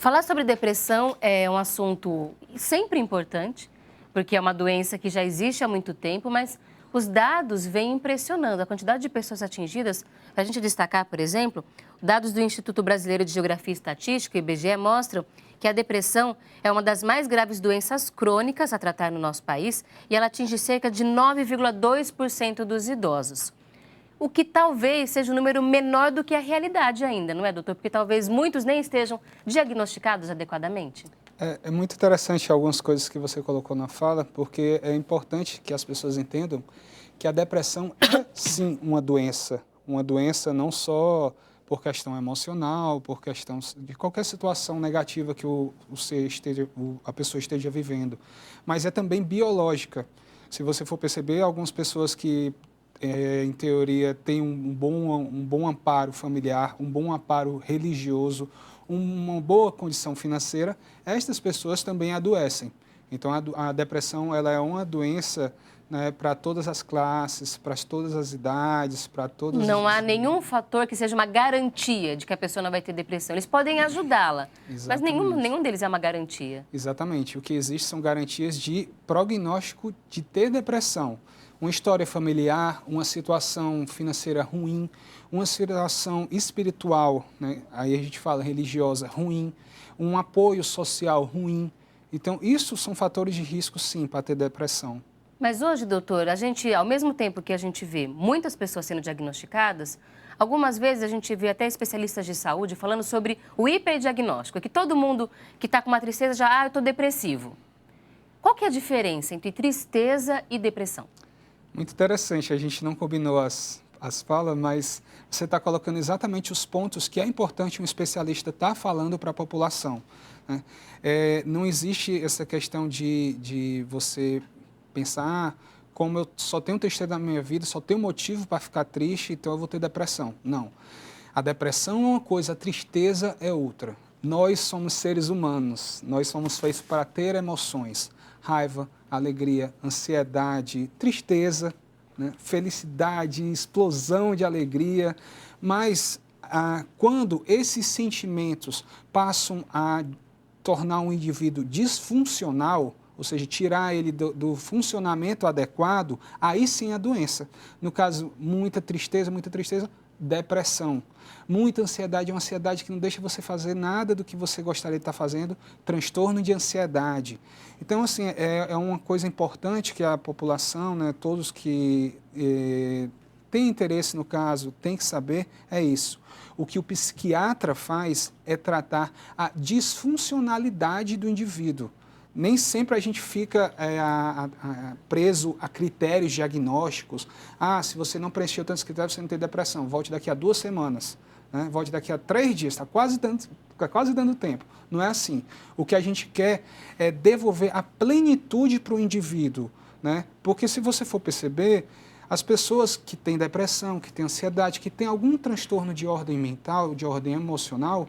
Falar sobre depressão é um assunto sempre importante, porque é uma doença que já existe há muito tempo, mas os dados vêm impressionando. A quantidade de pessoas atingidas, para a gente destacar, por exemplo, dados do Instituto Brasileiro de Geografia e Estatística, IBGE, mostram que a depressão é uma das mais graves doenças crônicas a tratar no nosso país e ela atinge cerca de 9,2% dos idosos. O que talvez seja um número menor do que a realidade ainda, não é, doutor? Porque talvez muitos nem estejam diagnosticados adequadamente. É muito interessante algumas coisas que você colocou na fala, porque é importante que as pessoas entendam que a depressão é sim uma doença não só por questão emocional, por questão de qualquer situação negativa que a pessoa esteja vivendo, mas é também biológica. Se você for perceber, algumas pessoas que em teoria, tem um bom amparo familiar, um bom amparo religioso, uma boa condição financeira, estas pessoas também adoecem. Então, a depressão ela é uma doença, né, para todas as classes, para todas as idades, para todas Não há nenhum fator que seja uma garantia de que a pessoa não vai ter depressão. Eles podem ajudá-la, mas nenhum deles é uma garantia. Exatamente. O que existe são garantias de prognóstico de ter depressão. Uma história familiar, uma situação financeira ruim, uma situação espiritual, né? Aí a gente fala religiosa, ruim, um apoio social ruim. Então, isso são fatores de risco, sim, para ter depressão. Mas hoje, doutor, ao mesmo tempo que a gente vê muitas pessoas sendo diagnosticadas, algumas vezes a gente vê até especialistas de saúde falando sobre o hiperdiagnóstico, que todo mundo que está com uma tristeza já, eu estou depressivo. Qual que é a diferença entre tristeza e depressão? Muito interessante, a gente não combinou as falas, mas você está colocando exatamente os pontos que é importante um especialista estar falando para a população, né? Não existe essa questão de você pensar, como eu só tenho tristeza na minha vida, só tenho motivo para ficar triste, então eu vou ter depressão. Não. A depressão é uma coisa, a tristeza é outra. Nós somos seres humanos, nós somos feitos para ter emoções. Raiva, alegria, ansiedade, tristeza, né? Felicidade, explosão de alegria. Mas quando esses sentimentos passam a tornar um indivíduo disfuncional, ou seja, tirar ele do funcionamento adequado, aí sim a doença. No caso, muita tristeza, depressão. Muita ansiedade, uma ansiedade que não deixa você fazer nada do que você gostaria de estar fazendo, transtorno de ansiedade. Então, assim, é uma coisa importante que a população, né, todos que têm interesse no caso, têm que saber, é isso. O que o psiquiatra faz é tratar a disfuncionalidade do indivíduo. Nem sempre a gente fica preso a critérios diagnósticos. Se você não preencheu tantos critérios, você não tem depressão. Volte daqui a 2 semanas, né? Volte daqui a 3 dias, está quase dando tempo. Não é assim. O que a gente quer é devolver a plenitude para o indivíduo, né? Porque se você for perceber, as pessoas que têm depressão, que têm ansiedade, que têm algum transtorno de ordem mental, de ordem emocional,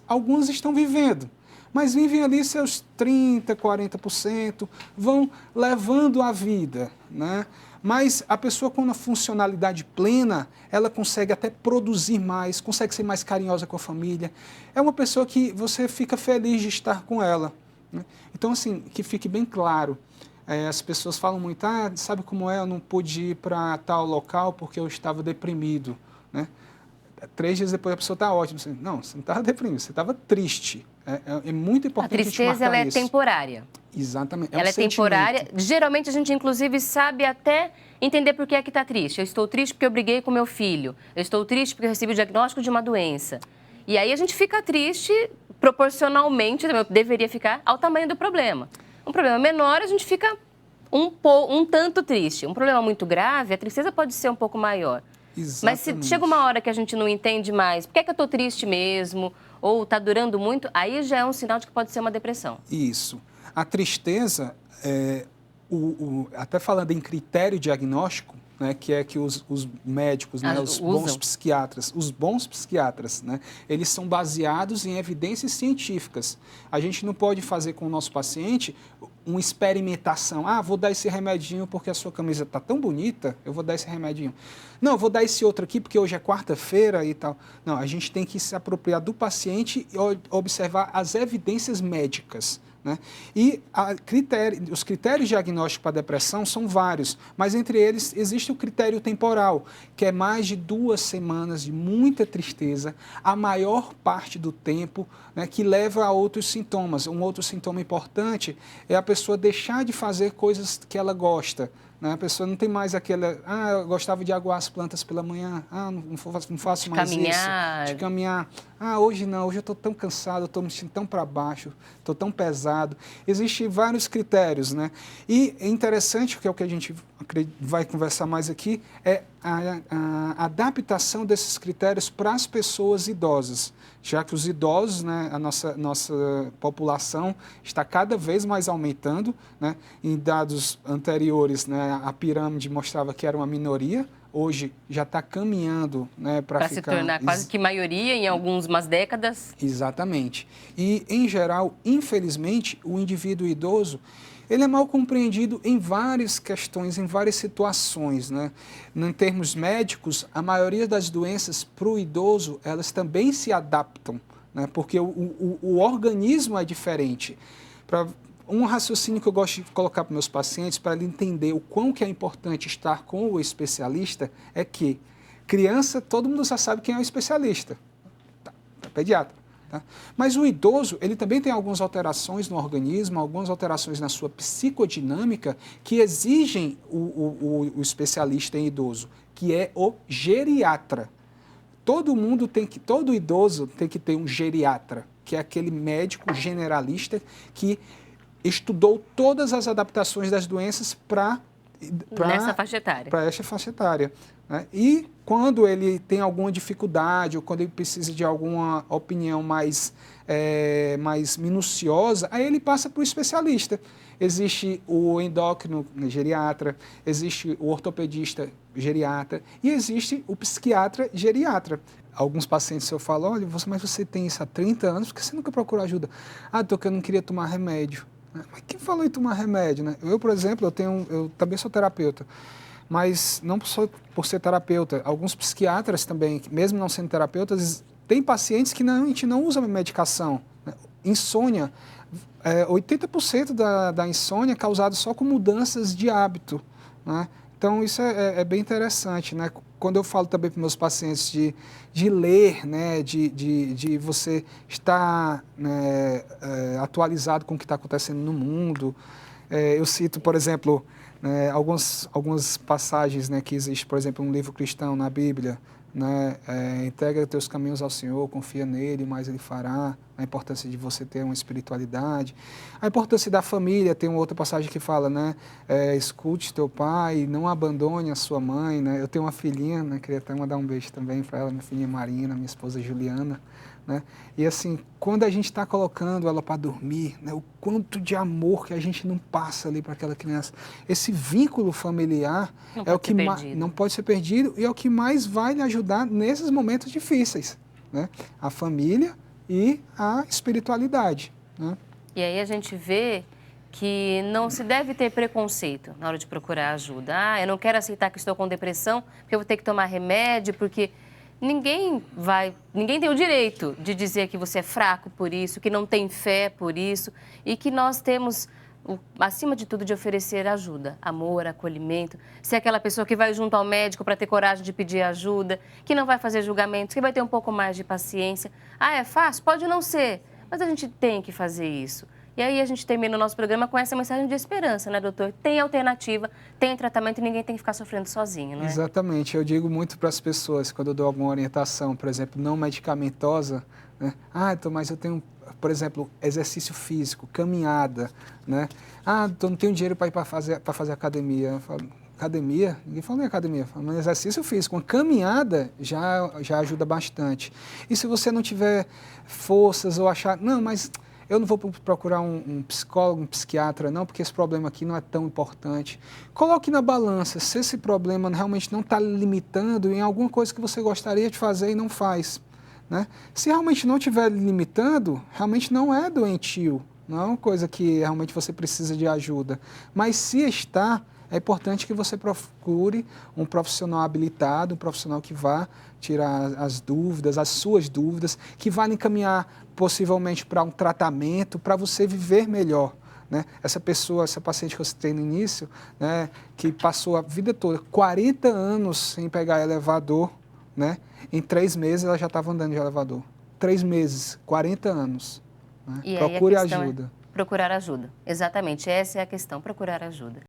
algumas estão vivendo. Mas vivem ali seus 30%, 40%, vão levando a vida, né? Mas a pessoa com uma funcionalidade plena, ela consegue até produzir mais, consegue ser mais carinhosa com a família. É uma pessoa que você fica feliz de estar com ela, né? Então, assim, que fique bem claro, as pessoas falam muito, sabe como é, eu não pude ir para tal local porque eu estava deprimido, né? 3 dias depois a pessoa está ótima. Não, você não estava deprimido, você estava triste. É muito importante a tristeza, ela é temporária. Exatamente. Ela é temporária. Geralmente a gente, inclusive, sabe até entender por que é que está triste. Eu estou triste porque eu briguei com meu filho. Eu estou triste porque eu recebi o diagnóstico de uma doença. E aí a gente fica triste proporcionalmente, deveria ficar, ao tamanho do problema. Um problema menor, a gente fica um tanto triste. Um problema muito grave, a tristeza pode ser um pouco maior. Exatamente. Mas se chega uma hora que a gente não entende mais, por que é que eu estou triste mesmo, ou está durando muito, aí já é um sinal de que pode ser uma depressão. Isso. A tristeza, até falando em critério diagnóstico, né, que é que os médicos, né, os bons psiquiatras, né, eles são baseados em evidências científicas. A gente não pode fazer com o nosso paciente uma experimentação. Ah, vou dar esse remedinho porque a sua camisa está tão bonita, eu vou dar esse remedinho. Não, eu vou dar esse outro aqui porque hoje é quarta-feira e tal. Não, a gente tem que se apropriar do paciente e observar as evidências médicas, né? E os critérios diagnósticos para depressão são vários, mas entre eles existe o critério temporal, que é mais de 2 semanas de muita tristeza, a maior parte do tempo, né, que leva a outros sintomas. Um outro sintoma importante é a pessoa deixar de fazer coisas que ela gosta. Né? A pessoa não tem mais aquela, eu gostava de aguar as plantas pela manhã, não faço mais caminhar. isso, de caminhar. Hoje não, hoje eu estou tão cansado, estou me sentindo tão para baixo, estou tão pesado. Existem vários critérios, né? E é interessante, que é o que a gente vai conversar mais aqui, é a adaptação desses critérios para as pessoas idosas, já que os idosos, né, a nossa população está cada vez mais aumentando, né? Em dados anteriores, né, a pirâmide mostrava que era uma minoria, hoje já está caminhando, né, para se tornar quase que maioria em algumas décadas. Exatamente. E, em geral, infelizmente, o indivíduo idoso, ele é mal compreendido em várias questões, em várias situações, né? Em termos médicos, a maioria das doenças para o idoso, elas também se adaptam, né? Porque o organismo é diferente. Um raciocínio que eu gosto de colocar para meus pacientes, para ele entender o quão que é importante estar com o especialista, é que criança, todo mundo já sabe quem é o especialista, pediatra. Tá? Mas o idoso, ele também tem algumas alterações no organismo, algumas alterações na sua psicodinâmica que exigem o especialista em idoso, que é o geriatra. Todo idoso tem que ter um geriatra, que é aquele médico generalista que estudou todas as adaptações das doenças para essa faixa etária. Para essa faixa etária. Né? E quando ele tem alguma dificuldade ou quando ele precisa de alguma opinião mais minuciosa, aí ele passa para o especialista. Existe o endócrino geriatra, existe o ortopedista geriatra e existe o psiquiatra geriatra. Alguns pacientes eu falo, olha, mas você tem isso há 30 anos, por que você nunca procurou ajuda? Porque eu não queria tomar remédio. Mas quem falou em tomar remédio, né? Eu, por exemplo, eu também sou terapeuta, mas não só por ser terapeuta. Alguns psiquiatras também, mesmo não sendo terapeutas, tem pacientes que a gente não usa medicação. Né? Insônia, 80% da insônia é causada só com mudanças de hábito, né? Então, isso é bem interessante, né? Quando eu falo também para meus pacientes de ler, né? de você estar, né, atualizado com o que está acontecendo no mundo. Eu cito, por exemplo, né, algumas passagens, né, que existe, por exemplo, um livro cristão na Bíblia, né, entrega teus caminhos ao Senhor, confia nele, mas ele fará. A importância de você ter uma espiritualidade, a importância da família. Tem uma outra passagem que fala, né, escute teu pai, não abandone a sua mãe, né? Eu tenho uma filhinha, né, queria até mandar um beijo também para ela, minha filhinha Marina, minha esposa Juliana, né? E assim, quando a gente está colocando ela para dormir, né, o quanto de amor que a gente não passa ali para aquela criança, esse vínculo familiar é o que não pode ser perdido e é o que mais vai lhe ajudar nesses momentos difíceis, né? A família e a espiritualidade. Né? E aí a gente vê que não se deve ter preconceito na hora de procurar ajuda. Eu não quero aceitar que estou com depressão, porque eu vou ter que tomar remédio, porque ninguém tem o direito de dizer que você é fraco por isso, que não tem fé por isso, e que nós temos, acima de tudo, de oferecer ajuda, amor, acolhimento, ser aquela pessoa que vai junto ao médico para ter coragem de pedir ajuda, que não vai fazer julgamentos, que vai ter um pouco mais de paciência. É fácil? Pode não ser, mas a gente tem que fazer isso. E aí a gente termina o nosso programa com essa mensagem de esperança, né, doutor? Tem alternativa, tem tratamento e ninguém tem que ficar sofrendo sozinho, não é? Exatamente. Eu digo muito para as pessoas, quando eu dou alguma orientação, por exemplo, não medicamentosa, né? Mas eu tenho, por exemplo, exercício físico, caminhada, né? Então não tenho dinheiro para ir para fazer academia. Eu falo, academia? Ninguém fala em academia. Eu falo, mas exercício físico, uma caminhada já ajuda bastante. E se você não tiver forças ou achar, não, mas eu não vou procurar um psicólogo, um psiquiatra, não, porque esse problema aqui não é tão importante. Coloque na balança se esse problema realmente não está limitando em alguma coisa que você gostaria de fazer e não faz. Né? Se realmente não estiver limitando, realmente não é doentio, não é uma coisa que realmente você precisa de ajuda. Mas se está, é importante que você procure um profissional habilitado, um profissional que vá tirar as dúvidas, as suas dúvidas, que vá lhe encaminhar possivelmente para um tratamento, para você viver melhor. Né? Essa pessoa, essa paciente que você tem no início, né, que passou a vida toda, 40 anos sem pegar elevador, né? Em 3 meses ela já estava andando de elevador. 3 meses, 40 anos. Né? E Procure aí a ajuda. é procurar ajuda. Exatamente, essa é a questão, procurar ajuda.